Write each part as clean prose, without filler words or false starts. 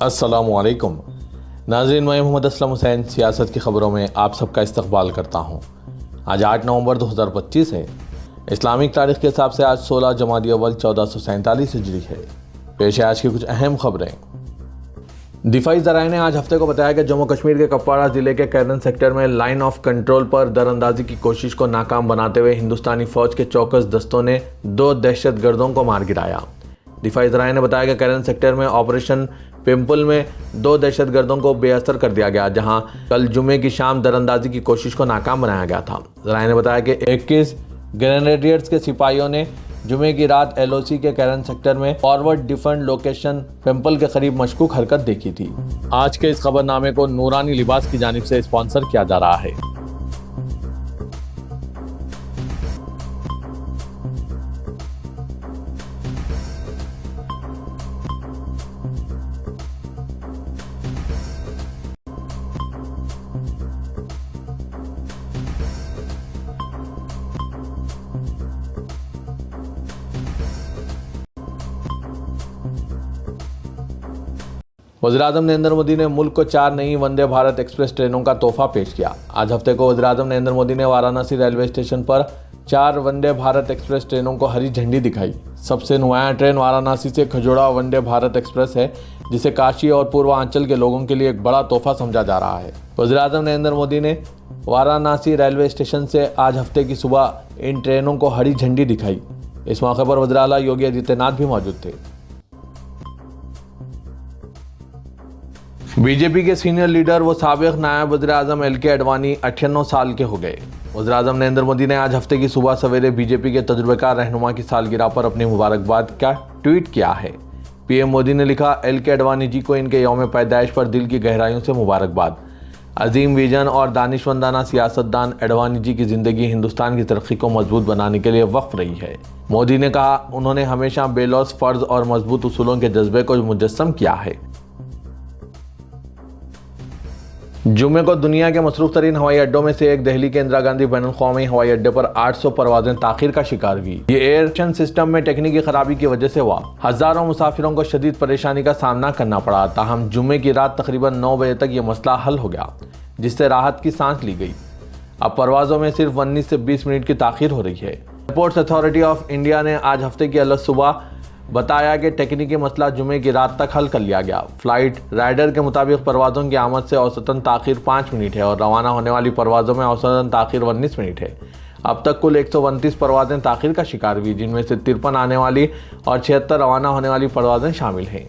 अस्सलामुअलैकुम नाज़रीन, मैं मोहम्मद असलम हुसैन सियासत की ख़बरों में आप सबका इस्तकबाल करता हूँ। आज 8 नवंबर 2025 है। इस्लामिक तारीख के हिसाब से आज 16 जमादी अव्वल 1447 हिजरी है। पेश है आज की कुछ अहम खबरें। दिफाई ज़राए ने आज हफ्ते को बताया कि जम्मू कश्मीर के कुपवाड़ा ज़िले के कैरन सेक्टर में लाइन ऑफ कंट्रोल पर दरअंदाजी की कोशिश को नाकाम बनाते हुए हिंदुस्तानी फ़ौज के चौकस दस्तों ने 2 दहशतगर्दों को मार गिराया। दिफाई ज़राए ने बताया कि कैरन सेक्टर में ऑपरेशन पिंपल में 2 दहशतगर्दों को बेअसर कर दिया गया, जहां कल जुमे की शाम दरअंदाजी की कोशिश को नाकाम बनाया गया था। ज़राए ने बताया कि 21 ग्रेनेडियर्स के सिपाहियों ने जुमे की रात LOC के कैरन सेक्टर में फॉरवर्ड डिफेंस लोकेशन पिंपल के करीब मशकूक हरकत देखी थी। आज के इस खबरनामे को नूरानी लिबास की जानिब से स्पॉन्सर किया जा रहा है। वज़ीर-ए-आज़म नरेंद्र मोदी ने मुल्क को 4 नई वंदे भारत एक्सप्रेस ट्रेनों का तोहफा पेश किया। आज हफ्ते को वज़ीर-ए-आज़म नरेंद्र मोदी ने वाराणसी रेलवे स्टेशन पर 4 वंदे भारत एक्सप्रेस ट्रेनों को हरी झंडी दिखाई। सबसे नुमायां ट्रेन वाराणसी से खजूरा वंदे भारत एक्सप्रेस है, जिसे काशी और पूर्वांचल के लोगों के लिए एक बड़ा तोहफा समझा जा रहा है। वज़ीर-ए-आज़म नरेंद्र मोदी ने वाराणसी रेलवे स्टेशन से आज हफ्ते की सुबह इन ट्रेनों को हरी झंडी दिखाई। इस मौके पर वज़ीर आला योगी आदित्यनाथ भी मौजूद थे। बीजेपी के सीनियर लीडर व साबिक नायब वज़ीर-ए-आज़म LK अडवाणी 98 साल के हो गए। वज़ीर-ए-आज़म नरेंद्र मोदी ने आज हफ्ते की सुबह सवेरे बीजेपी के तजुर्बेकार रहनुमा की सालगिरह पर अपनी मुबारकबाद का ट्वीट किया है। PM मोदी ने लिखा, LK अडवाणी जी को इनके यौम पैदाइश पर दिल की गहराइयों से मुबारकबाद। अजीम विजन और दानिशमंदाना सियासतदान अडवाणी जी की ज़िंदगी हिंदुस्तान की तरक्की को मजबूत बनाने के लिए वक्फ रही है। मोदी ने कहा, उन्होंने हमेशा बेलौस फ़र्ज और मजबूत उसूलों के जज्बे को मुजस्सम किया है। जुमे को दुनिया के मसरूफ तरीन हवाई अड्डों में से एक दिल्ली के इंदिरा गांधी बैनुल-अक़वामी हवाई अड्डे पर 800 परवाजें ताखीर का शिकार हुई। ये एयर सिस्टम में टेक्निकी खराबी की वजह से हुआ। हजारों मुसाफिरों को शदीद परेशानी का सामना करना पड़ा। ताहम जुमे की रात तकरीबन 9 बजे तक ये मसला हल हो गया, जिससे राहत की सांस ली गई। अब परवाजों में सिर्फ 19 से 20 मिनट की ताखीर हो रही है। एयरपोर्ट्स अथॉरिटी ऑफ इंडिया ने आज हफ्ते की अलग सुबह बताया कि टेक्निकी मसला जुमे की रात तक हल कर लिया गया। फ्लाइट राइडर के मुताबिक परवाज़ों की आमद से औसतन ताखीर 5 मिनट है और रवाना होने वाली परवाज़ों में औसतन ताखीर 19 मिनट है। अब तक कुल 129 परवाज़ें ताखीर का शिकार हुई, जिनमें से 53 आने वाली और 76 रवाना होने वाली परवाज़ें शामिल हैं।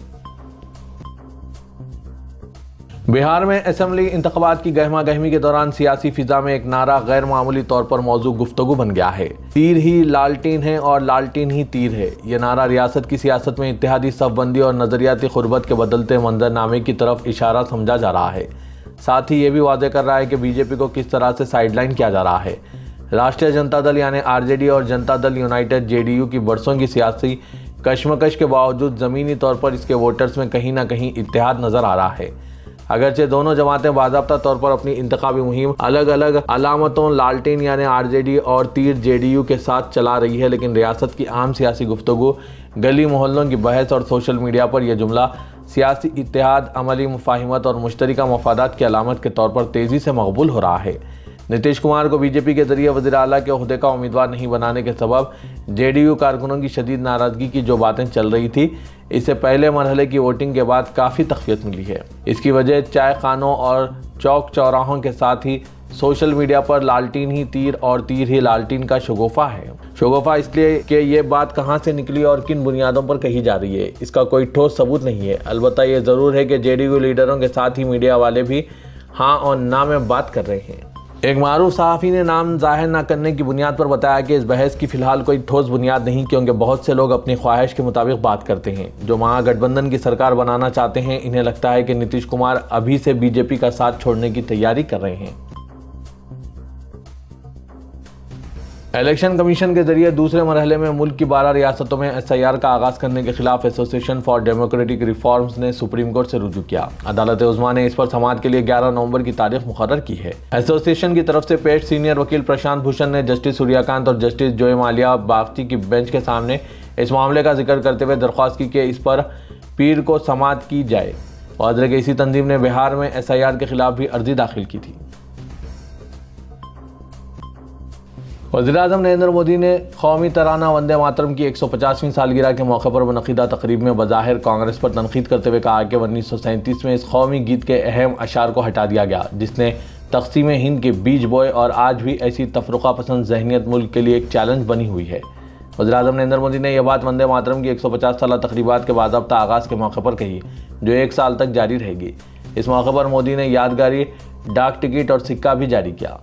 बिहार में असेंबली इंतखाबात की गहमा गहमी के दौरान सियासी फिजा में एक नारा गैर मामूली तौर पर मौजू गुफ्तगू बन गया है। तीर ही लालटीन है और लालटीन ही तीर है। यह नारा रियासत की सियासत में इत्तेहादी सफबंदी और नजरियाती खुरबत के बदलते मंजरनामे की तरफ इशारा समझा जा रहा है। साथ ही ये भी वाज़ेह कर रहा है कि बीजेपी को किस तरह से साइडलाइन किया जा रहा है। राष्ट्रीय जनता दल यानी RJD और जनता दल यूनाइटेड JDU की बरसों की सियासी कशमकश के बावजूद ज़मीनी तौर पर इसके वोटर्स में कहीं ना कहीं इत्तेहाद नजर आ रहा है। अगरचे दोनों जमातें बाज़ाब्ता तौर पर अपनी इंतखाबी मुहिम अलग अलग अलामतों लालटीन यानी RJD और तीर JDU के साथ चला रही है, लेकिन रियासत की आम सियासी गुफ्तगू, गली मोहल्लों की बहस और सोशल मीडिया पर यह जुमला सियासी इत्तेहाद, अमली मुफाहिमत और मुश्तरका मफादात की अलामत के तौर पर तेज़ी से मकबूल हो रहा है। नीतीश कुमार को बीजेपी के जरिए वज़ीर आला के ओहदे का उम्मीदवार नहीं बनाने के सबब JDU कारकुनों की शदीद नाराज़गी की जो बातें चल रही थी, इससे पहले मरहले की वोटिंग के बाद काफ़ी तक़वियत मिली है। इसकी वजह चाय खानों और चौक चौराहों के साथ ही सोशल मीडिया पर लालटीन ही तीर और तीर ही लालटीन का शगुफ़ा है। शगुफ़ा इसलिए कि ये बात कहाँ से निकली और किन बुनियादों पर कही जा रही है, इसका कोई ठोस सबूत नहीं है। अलबत्ता ये ज़रूर है कि JDU लीडरों के साथ ही मीडिया वाले भी हाँ और ना में बात कर रहे हैं। एक मारूफ सहाफ़ी ने नाम जाहिर न करने की बुनियाद पर बताया कि इस बहस की फ़िलहाल कोई ठोस बुनियाद नहीं, क्योंकि बहुत से लोग अपनी ख्वाहिश के मुताबिक बात करते हैं। जो महागठबंधन की सरकार बनाना चाहते हैं, इन्हें लगता है कि नीतीश कुमार अभी से बीजेपी का साथ छोड़ने की तैयारी कर रहे हैं। इलेक्शन कमीशन के जरिए दूसरे मरहले में मुल्क की 12 रियासतों में SIR का आगाज़ करने के खिलाफ एसोसिएशन फॉर डेमोक्रेटिक रिफॉर्म्स ने सुप्रीम कोर्ट से रुजू किया। अदालत उज़्मा ने इस पर समाअत के लिए 11 नवंबर की तारीख मुकर्रर की है। एसोसिएशन की तरफ से पेश सीनियर वकील प्रशांत भूषण ने जस्टिस सूर्यकांत और जस्टिस जोए माल्या बागची की बेंच के सामने इस मामले का जिक्र करते हुए दरख्वास्त की कि इस पर पीर को समाअत की जाए। वाज़ कि इसी तंजीम ने बिहार में SIR के खिलाफ भी अर्जी दाखिल की थी। वज़ीर-ए-आज़म नरेंद्र मोदी ने कौमी तराना वंदे मातरम की 150वीं सालगिरह के मौके पर मुनक़िदा तकरीब में बज़ाहिर कांग्रेस पर तनक़ीद करते हुए कहा कि 1937 में इस कौमी गीत के अहम अशार को हटा दिया गया, जिसने तक़सीम हिंद के बीज बोए और आज भी ऐसी तफ़रुक़ा पसंद ज़हनियत मुल्क के लिए एक चैलेंज बनी हुई है। वज़ीर-ए-आज़म नरेंद्र मोदी ने यह बात वंदे मातरम की 150 साला तक़रीबात के बाज़ाब्ता आगाज़ के मौके पर कही, जो 1 साल तक जारी रहेगी। इस मौके पर मोदी ने यादगारी डाक टिकट और सिक्का भी जारी किया।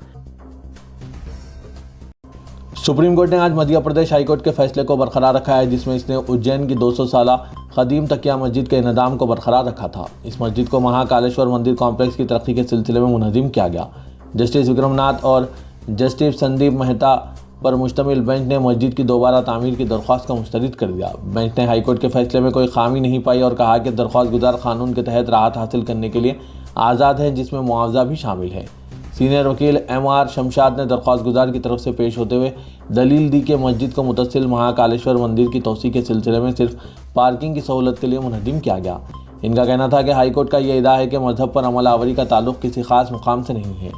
सुप्रीम कोर्ट ने आज मध्य प्रदेश हाईकोर्ट के फैसले को बरकरार रखा है, जिसमें इसने उज्जैन की 200 साला कदीम तकिया मस्जिद के इन्हदाम को बरकरार रखा था। इस मस्जिद को महाकालेश्वर मंदिर कॉम्प्लेक्स की तरक्की के सिलसिले में मुनज़्ज़म किया गया। जस्टिस विक्रमनाथ और जस्टिस संदीप मेहता पर मुश्तमिल बेंच ने मस्जिद की दोबारा तामीर की दरख्वास्त को मुस्तरद कर दिया। बेंच ने हाईकोर्ट के फैसले में कोई खामी नहीं पाई और कहा कि दरख्वास्त गुजार कानून के तहत राहत हासिल करने के लिए आज़ाद है, जिसमें मुआवजा भी शामिल है। सीनियर वकील MR शमशाद ने दरख्वास्त गुजार की तरफ से पेश होते हुए दलील दी कि मस्जिद को मुतसिल महाकालेश्वर मंदिर की तोसी के सिलसिले में सिर्फ पार्किंग की सहूलत के लिए मुनहदिम किया गया। इनका कहना था कि हाईकोर्ट का यह इदा है कि मजहब पर अमल आवरी का ताल्लुक किसी खास मुकाम से नहीं है।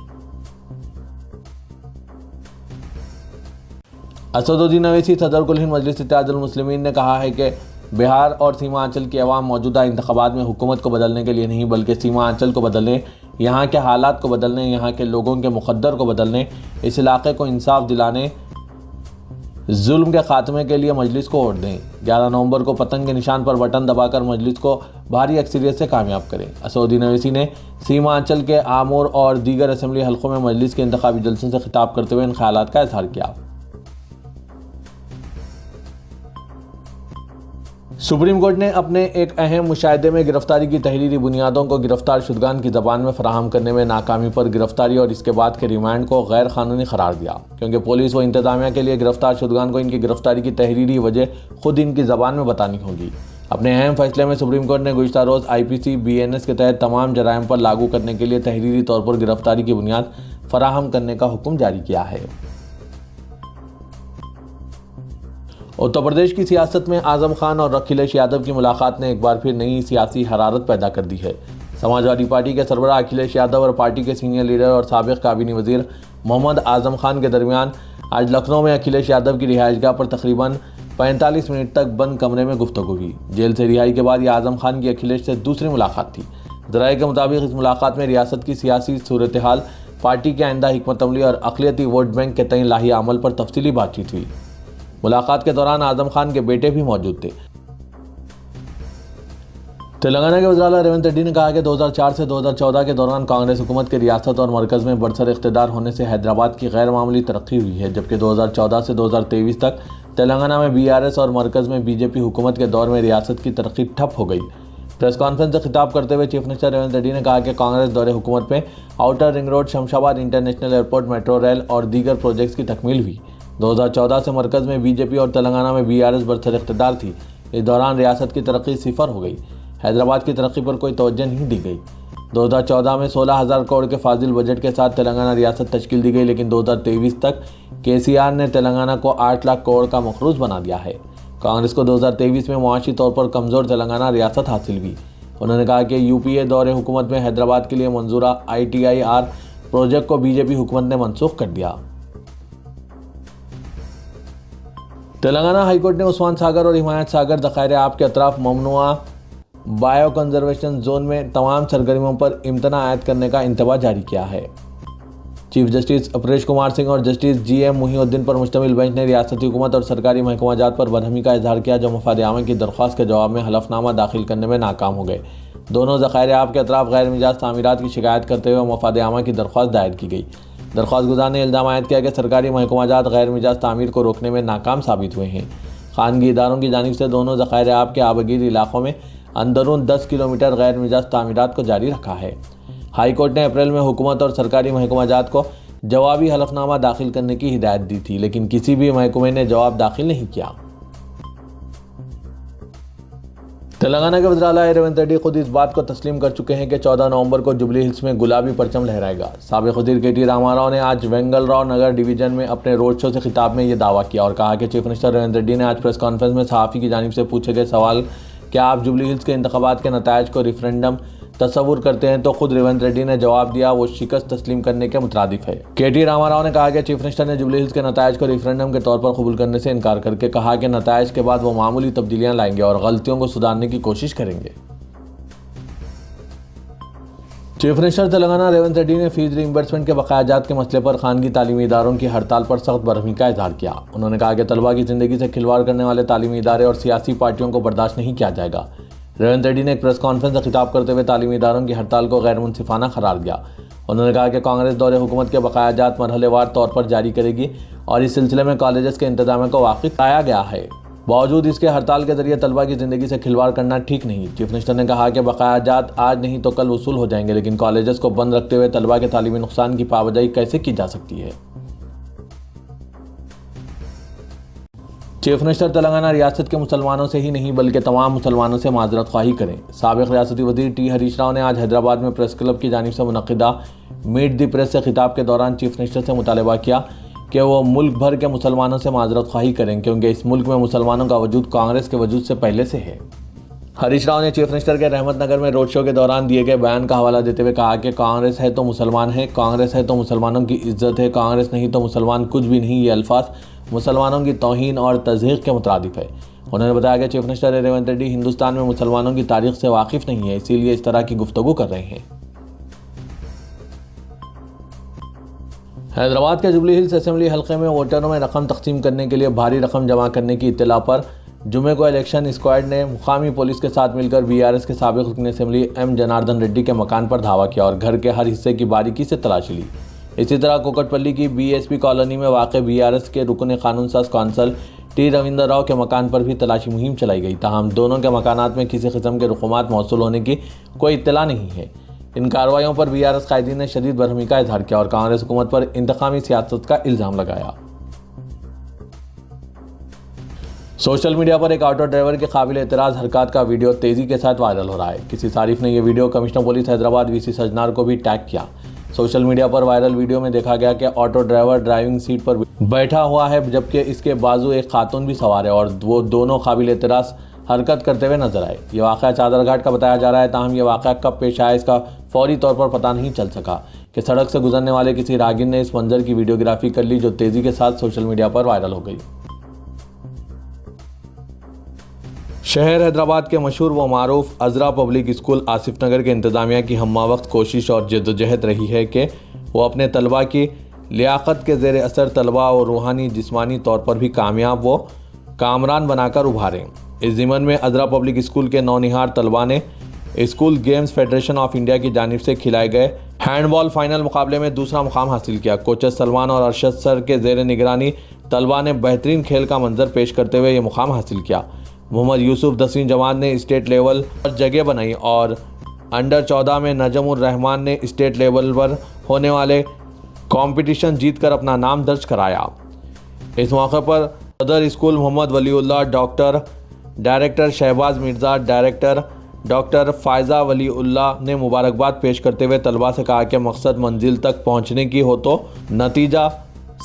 असदुद्दीन अवैसी सदर कुल हिंद मजलिस इत्तेहादुल मुस्लिमीन ने कहा है कि बिहार और सीमांचल की अवाम मौजूदा इंतखाबात में हुकूमत को बदलने के लिए नहीं, बल्कि सीमांचल को बदलने, यहाँ के हालात को बदलने, यहाँ के लोगों के मुक़द्दर को बदलने, इस इलाके को इंसाफ दिलाने, जुल्म के खात्मे के लिए मजलिस को वोट दें। 11 नवंबर को पतंग के निशान पर बटन दबाकर मजलिस को भारी अक्सरियत से कामयाब करें। असदुद्दीन अवैसी ने सीमांचल के आमूर और दीगर असम्बली हल्कों में मजलिस के इंतखाबी जलसों से खिताब करते हुए इन ख्यालात का इज़हार किया। सुप्रीम कोर्ट ने अपने एक अहम मुशाहिदे में गिरफ्तारी की तहरीरी बुनियादों को गिरफ्तार शुदगान की ज़बान में फराहम करने में नाकामी पर गिरफ्तारी और इसके बाद के रिमांड को गैर कानूनी करार दिया, क्योंकि पुलिस व इंतजामिया के लिए गिरफ्तार शुदगान को इनकी गिरफ्तारी की तहरीरी वजह खुद इनकी ज़बान में बतानी होगी। अपने अहम फैसले में सुप्रीम कोर्ट ने गुज़श्ता रोज़ IPC BNS के तहत तमाम जराइम पर लागू करने के लिए तहरीरी तौर पर गिरफ्तारी की बुनियाद फराहम करने का हुक्म जारी किया है। उत्तर प्रदेश की सियासत में आज़म खान और अखिलेश यादव की मुलाकात ने एक बार फिर नई सियासी हरारत पैदा कर दी है। समाजवादी पार्टी के सरबराह अखिलेश यादव और पार्टी के सीनियर लीडर और साबिक़ काबीनी वज़ीर मोहम्मद आज़म खान के दरमियान आज लखनऊ में अखिलेश यादव की रिहाइशगाह पर तकरीबन 45 मिनट तक बंद कमरे में गुफ्तगू हुई। जेल से रिहाई के बाद यह आज़म खान की अखिलेश से दूसरी मुलाकात थी। ज़राए के मुताबिक इस मुलाकात में रियासत की सियासी सूरत हाल, पार्टी के आइंदा हिकमत अमली और अक़लियती वोट बैंक के तय लाही अमल पर तफसीली बातचीत हुई। मुलाकात के दौरान आज़म खान के बेटे भी मौजूद थे। तेलंगाना के वज़ीर रेवंत रेड्डी ने कहा कि 2004 से 2014 के दौरान कांग्रेस हुकूमत के रियासत और मरकज़ में बरसर इख्तिदार होने से हैदराबाद की गैर मामूली तरक्की हुई है, जबकि 2014 से 2023 तक तेलंगाना में BRS और मरकज़ में BJP हुकूमत के दौर में रियासत की तरक्की ठप हो गई। प्रेस कॉन्फ्रेंस से खिताब करते हुए चीफ मिनिस्टर रेवंत रेड्डी ने कहा कि कांग्रेस दौरे हुकूमत में outer ring road, Shamshabad international airport, metro rail और दीगर प्रोजेक्ट्स की तकमील हुई। 2014 से मरकज़ में BJP और तेलंगाना में BRS बरसर इख्तिदार थी। इस दौरान रियासत की तरक्की सिफर हो गई। हैदराबाद की तरक्की पर कोई तवज्जो नहीं दी गई। 2014 में 16,000 करोड़ के फाजिल बजट के साथ तेलंगाना रियासत तश्कील दी गई, लेकिन 2023 तक KCR ने तेलंगाना को 8 लाख करोड़ का मखरूज बना दिया है। कांग्रेस को 2023 में मुआशी तौर पर कमज़ोर तेलंगाना रियासत हासिल हुई। उन्होंने कहा कि UPA दौरे हुकूमत में हैदराबाद के लिए मंजूरा ITIR प्रोजेक्ट को BJP हुकूमत ने मनसूख कर दिया। तेलंगाना हाईकोर्ट ने उस्मान सागर और हिमायत सागर ज़खायर आब के अतराफ ममनुआ बायो कंजर्वेशन जोन में तमाम सरगर्मियों पर इम्तना आयद करने का इंतबा जारी किया है। चीफ जस्टिस अपरेश कुमार सिंह और जस्टिस GM मुहिउद्दीन पर मुश्तमिल बेंच ने रियासती हुकूमत और सरकारी महकमाजात पर बरहमी का इजहार किया, जो मफाद आम की दरख्वास्त के जवाब में हलफनामा दाखिल करने में नाकाम हो गए। दोनों ज़खायर आब के अतराफ गैर मिजाज तामीरात की शिकायत करते हुए मफाद आम की दरख्वास्त दायर की गई। दरख्वास्त गुजार ने इल्ज़ाम आयद किया कि सरकारी महकमाजात गैर मिजाज तामीर को रोकने में नाकाम साबित हुए हैं। खानगी इदारों की जानिब से दोनों ज़खायर आब के आबगीर इलाकों में अंदरून 10 किलोमीटर गैर मिजाज तामीरात को जारी रखा है। हाई कोर्ट ने अप्रैल में हुकूमत और सरकारी महकमाजात को जवाबी हलफनामा दाखिल करने की हिदायत दी थी, लेकिन किसी भी महकमे ने जवाब दाखिल नहीं किया। तेलंगाना के वज़ीर आला रेवंत रेड्डी खुद इस बात को तस्लीम कर चुके हैं कि 14 नवंबर को जुबली हिल्स में गुलाबी परचम लहराएगा। साबिक़ वज़ीर KT रामाराव ने आज वेंगलराव नगर डिवीज़न में अपने रोड शो से खिताब में ये दावा किया और कहा कि चीफ मिनिस्टर रेवंत रेड्डी ने आज प्रेस कॉन्फ्रेंस में सहाफ़ी की जानिब से पूछे गए सवाल कि आप जुबली हिल्स के इंतखाबात के नतायज को रेफरेंडम तस्वुर करते हैं तो खुद रेवंत रेड्डी ने जवाब दिया वो शिकस्त तस्लीम करने के मुतरादिफ है। के.टी. रामाराव ने कहा कि चीफ मिनिस्टर ने जुबली हिल्स के नतायज को रेफरेंडम के तौर पर कबूल करने से इनकार करके कहा कि नतायज के बाद वो मामूली तब्दीलियां लाएंगे और गलतियों को सुधारने की कोशिश करेंगे। चीफ मिनिस्टर तेलंगाना रेवंत रेड्डी ने फीस रीइंबर्समेंट के बकायाजात के मसले पर खानगी तालीमी इदारों की हड़ताल पर सख्त बरहमी का इजहार किया। उन्होंने कहा कि तलबा की जिंदगी से खिलवाड़ करने वाले तालीमी इदारे और सियासी पार्टियों को बर्दाश्त नहीं किया जाएगा। रेवंत रेड्डी ने एक प्रेस कॉन्फ्रेंस से खिताब करते हुए तालीमी इदारों की हड़ताल को गैर मुनसिफाना करार दिया। उन्होंने कहा कि कांग्रेस दौरे हुकूमत के बकायाजात मरहलेवार तौर पर जारी करेगी और इस सिलसिले में कॉलेजेस के इंतजामिया को वाकिफ कराया गया है। बावजूद इसके हड़ताल के जरिए तलबा की ज़िंदगी से खिलवाड़ करना ठीक नहीं। चीफ मिनिस्टर ने कहा कि बकायाजात आज नहीं तो कल वसूल हो जाएंगे, लेकिन कॉलेजेस को बंद रखते हुए तलबा के तालीमी नुकसान की पाबंदी कैसे की जा सकती है। चीफ मिनिस्टर तेलंगाना रियासत के मुसलमानों से ही नहीं बल्कि तमाम मुसलमानों से माजरत ख्वाही करें। साबिक रियासती वज़ीर टी हरीश राव ने आज हैदराबाद में प्रेस क्लब की जानिब से मुनक़िदा मीट दी प्रेस से खिताब के दौरान चीफ मिनिस्टर से मुतालबा किया कि वो मुल्क भर के मुसलमानों से माजरत ख्वाही करें, क्योंकि इस मुल्क में मुसलमानों का वजूद कांग्रेस के वजूद से पहले से है। हरीश राव ने चीफ मिनिस्टर के रहमत नगर में रोड शो के दौरान दिए गए बयान का हवाला देते हुए कहा कि कांग्रेस है तो मुसलमान है, कांग्रेस है तो मुसलमानों की इज्जत है, कांग्रेस नहीं तो मुसलमान कुछ भी नहीं। ये अल्फाज मुसलमानों की तौहीन और तज़हीक़ के मुतरादिफ है। उन्होंने बताया कि चीफ मिनिस्टर रेवंत रेड्डी हिंदुस्तान में मुसलमानों की तारीख से वाकिफ़ नहीं है, इसीलिए इस तरह की गुफ्तगू कर रहे हैं। हैदराबाद के जुबली हिल्स असेंबली हल्के में वोटरों में रकम तकसीम करने के लिए भारी रकम जमा करने की इत्तला पर जुमे को इलेक्शन स्क्वाड ने मुकामी पुलिस के साथ मिलकर बीआरएस के साबिक रुकन असेंबली एम जनार्दन रेड्डी के मकान पर धावा किया और घर के हर हिस्से की बारीकी से तलाशी ली। इसी तरह कोकटपल्ली की बीएसपी कॉलोनी में वाक़ बीआरएस के रुकन कानून साज कौंसल टी रविंदर राव के मकान पर भी तलाशी मुहिम चलाई गई। ताहम दोनों के मकानात में किसी किस्म के रुकूमात मौसूल होने की कोई इत्तला नहीं है। इन कार्रवाइयों पर बीआरएस कायदीन ने शदीद बरहमी का इजहार किया और कांग्रेस हुकूमत पर इंतकामी सियासत का इल्ज़ाम लगाया। सोशल मीडिया पर एक ऑटो ड्राइवर के काबिल एतराज़ हरकत का वीडियो तेज़ी के साथ वायरल हो रहा है। किसी सारिफ ने यह video commissioner police Hyderabad VC Sajjanar को भी टैग किया। सोशल मीडिया पर वायरल वीडियो में देखा गया कि ऑटो ड्राइवर ड्राइविंग सीट पर बैठा हुआ है, जबकि इसके बाजू एक खातून भी सवार है और वो दोनों काबिल एतराज़ हरकत करते हुए नजर आए। ये वाक़या चादरघाट का बताया जा रहा है। ताहम ये वाक़या कब पेश आया इसका फौरी तौर पर पता नहीं चल सका कि सड़क से गुजरने वाले किसी राहगीर ने इस मंजर की वीडियोग्राफी कर ली, जो तेज़ी के साथ सोशल मीडिया पर वायरल हो गई। शहर हैदराबाद के मशहूर व मारूफ अजरा पब्लिक स्कूल आसिफ नगर के इंतज़ामिया की हम्मा वक्त कोशिश और जद्दोजहद रही है कि वो अपने तलबा की लियाकत के ज़ेर असर तलबा और रूहानी जिस्मानी तौर पर भी कामयाब व कामरान बनाकर उभारें। इस ज़िमन में अजरा पब्लिक स्कूल के नौनिहार तलबा ने school games federation of India की जानिब से खिलाए गए हैंडबॉल फाइनल मुकाबले में दूसरा मुकाम हासिल किया। कोचेस सलमान और अरशद सर के ज़ेर निगरानी तलबा ने बेहतरीन खेल का मंजर पेश करते हुए ये मुकाम हासिल किया। मोहम्मद यूसुफ 10वीं जमात ने स्टेट लेवल पर जगह बनाई और अंडर 14 में नजमुर रहमान ने स्टेट लेवल पर होने वाले कंपटीशन जीतकर अपना नाम दर्ज कराया। इस मौके पर सदर school Mohammad Waliullah, director Shahbaz Mirza, director doctor Faiza Waliullah ने मुबारकबाद पेश करते हुए तलबा से कहा कि मकसद मंजिल तक पहुँचने की हो तो नतीजा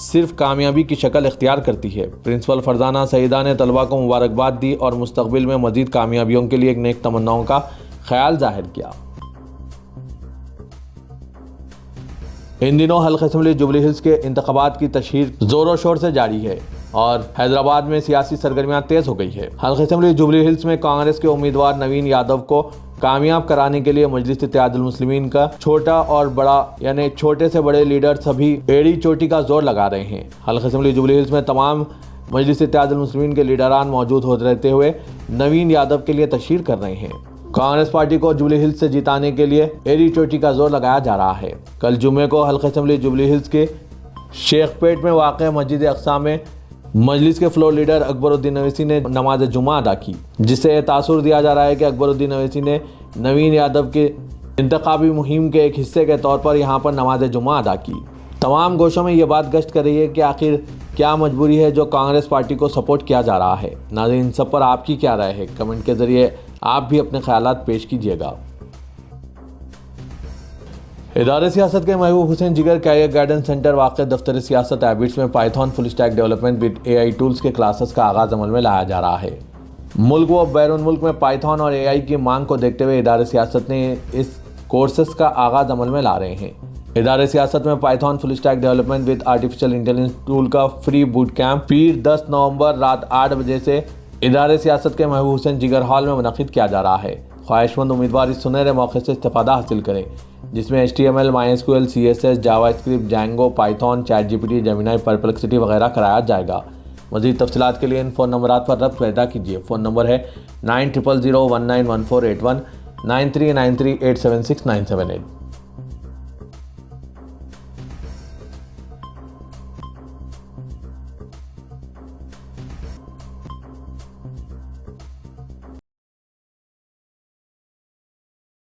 सिर्फ कामयाबी की शक्ल इख्तियार करती है। प्रिंसिपल फरजाना सईदा ने तलबा को मुबारकबाद दी और मुस्तकबिल में मज़ीद कामयाबियों के लिए एक नेक तमन्नाओं का ख्याल जाहिर किया। इन दिनों हल्का असेंबली जुबली हिल्स के इंतखाबात की तशहीर जोरों शोर से जारी है और हैदराबाद में सियासी सरगर्मियां तेज हो गई है। हल्का असेंबली जुबली हिल्स में कांग्रेस के उम्मीदवार नवीन यादव को कामयाब कराने के लिए मजलिस इत्तेहादुल मुस्लिमीन का छोटा और बड़ा यानी छोटे से बड़े लीडर सभी एड़ी चोटी का जोर लगा रहे हैं। हल्का असेंबली जुबली हिल्स में तमाम मजलिस इत्तेहादुल मुस्लिमीन के लीडरान मौजूद हो रहते हुए नवीन यादव के लिए तशहीर कर रहे हैं। कांग्रेस पार्टी को जुबली हिल्स से जिताने के लिए एड़ी चोटी का जोर लगाया जा रहा है। कल जुमे को हल्का असेंबली जुबली हिल्स के शेखपेट में वाक़ मस्जिद अक़सा में मजलिस के फ्लोर लीडर अकबरुद्दीन अवैसी ने नमाज जुमा अदा की, जिससे तासुर दिया जा रहा है कि अकबरुद्दीन अवैसी ने नवीन यादव के इंतखाबी मुहिम के एक हिस्से के तौर पर यहाँ पर नमाज जुमा अदा की। तमाम गोशों में ये बात गश्त कर रही है कि आखिर क्या मजबूरी है जो कांग्रेस पार्टी को सपोर्ट किया जा रहा है। नाज़रीन, इन सब पर आपकी क्या राय है? कमेंट के ज़रिए आप भी अपने ख्यालात पेश कीजिएगा। इदारे सियासत के महबूब हुसैन जिगर कैरियर गाइडेंस सेंटर वाक़ दफ्तर सियासत एबिट्स में Python full stack development with AI tools के क्लासेस का आगाज़ अमल में लाया जा रहा है। मुल्क व बैरून मुल्क में पाइथन और AI की मांग को देखते हुए इदारे सियासत ने इस कोर्सेस का आगाज अमल में ला रहे हैं। इदारे सियासत में Python full stack development with artificial intelligence tool का फ्री बूट कैंप पीर 10 नवंबर रात 8 बजे से इदारे सियासत के महबूब हुसैन जिगर हॉल में मुनक़िद किया जा रहा है। ख्वाहिशमंद उम्मीदवार इस सुनहरे मौके से इस्तेफादा हासिल करें, जिसमें HTML, MySQL, CSS, JavaScript, Django, Python, ChatGPT, Gemini, perplexity वगैरह कराया जाएगा। मज़ीद तफसीलात के लिए इन फ़ोन नंबरात पर रब्त पैदा कीजिए। फ़ोन नंबर है 9000191481 9393876978।